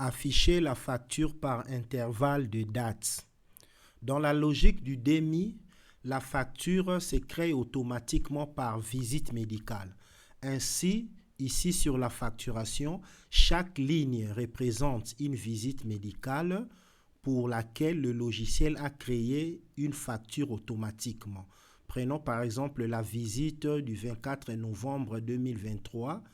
Afficher la facture par intervalle de date. Dans la logique du DEMI, la facture se crée automatiquement par visite médicale. Ainsi, ici sur la facturation, chaque ligne représente une visite médicale pour laquelle le logiciel a créé une facture automatiquement. Prenons par exemple la visite du 24 novembre 2023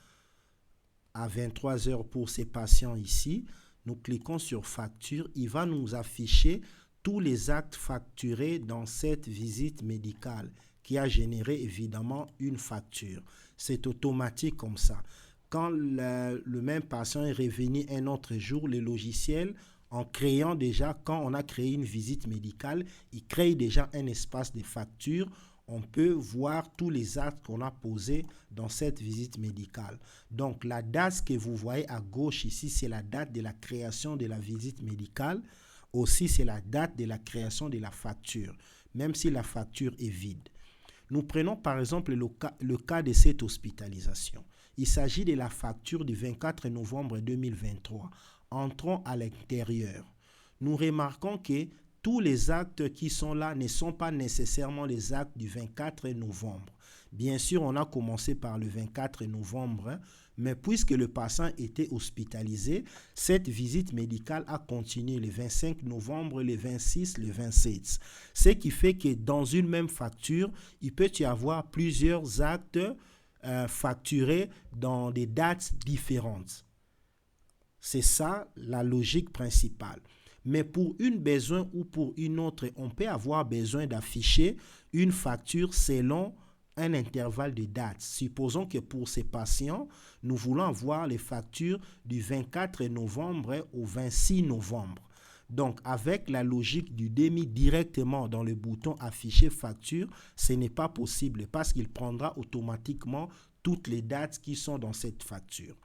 à 23 h pour ces patients ici. Nous cliquons sur facture. Il va nous afficher tous les actes facturés dans cette visite médicale qui a généré évidemment une facture. C'est automatique comme ça. Quand le même patient est revenu un autre jour, le logiciel, en créant déjà, quand on a créé une visite médicale, il crée déjà un espace de facture. On peut voir tous les actes qu'on a posés dans cette visite médicale. Donc, la date que vous voyez à gauche ici, c'est la date de la création de la visite médicale. Aussi, c'est la date de la création de la facture, même si la facture est vide. Nous prenons par exemple le cas de cette hospitalisation. Il s'agit de la facture du 24 novembre 2023. Entrons à l'intérieur. Nous remarquons que tous les actes qui sont là ne sont pas nécessairement les actes du 24 novembre. Bien sûr, on a commencé par le 24 novembre, mais puisque le patient était hospitalisé, cette visite médicale a continué le 25 novembre, le 26, le 27. Ce qui fait que dans une même facture, il peut y avoir plusieurs actes facturés dans des dates différentes. C'est ça la logique principale. Mais pour une besoin ou pour une autre, on peut avoir besoin d'afficher une facture selon un intervalle de date. Supposons que pour ces patients, nous voulons avoir les factures du 24 novembre au 26 novembre. Donc, avec la logique du DEMI directement dans le bouton afficher facture, ce n'est pas possible parce qu'il prendra automatiquement toutes les dates qui sont dans cette facture.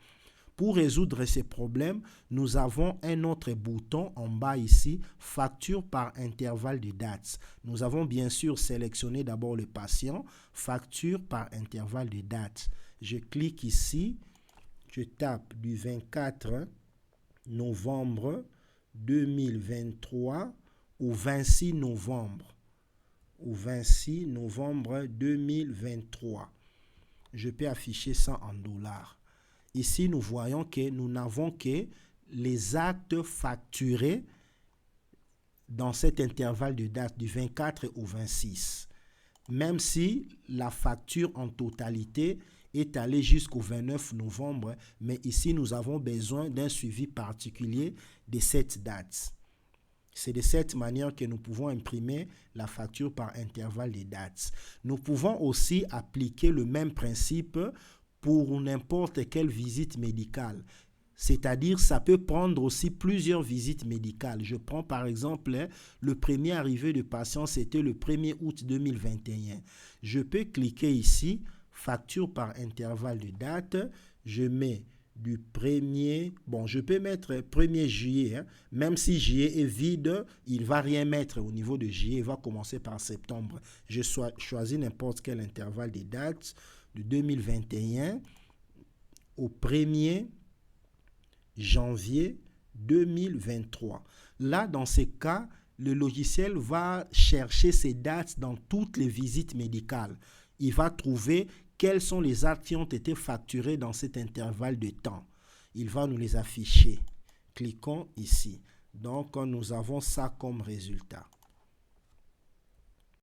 Pour résoudre ces problèmes, nous avons un autre bouton en bas ici, facture par intervalle de dates. Nous avons bien sûr sélectionné d'abord le patient, facture par intervalle de dates. Je clique ici, je tape du 24 novembre 2023 au 26 novembre. Au 26 novembre 2023. Je peux afficher ça en dollars. Ici, nous voyons que nous n'avons que les actes facturés dans cet intervalle de date du 24 au 26. Même si la facture en totalité est allée jusqu'au 29 novembre, mais ici, nous avons besoin d'un suivi particulier de cette date. C'est de cette manière que nous pouvons imprimer la facture par intervalle de dates. Nous pouvons aussi appliquer le même principe pour n'importe quelle visite médicale. C'est-à-dire, ça peut prendre aussi plusieurs visites médicales. Je prends par exemple, le premier arrivé de patient, c'était le 1er août 2021. Je peux cliquer ici, facture par intervalle de date. Je mets du 1er, je peux mettre 1er juillet. Même si juillet est vide, il ne va rien mettre au niveau de juillet. Il va commencer par septembre. Je choisis n'importe quel intervalle de date de 2021 au 1er janvier 2023. Là, dans ces cas, le logiciel va chercher ces dates dans toutes les visites médicales. Il va trouver quels sont les actes qui ont été facturés dans cet intervalle de temps. Il va nous les afficher. Cliquons ici. Donc, nous avons ça comme résultat.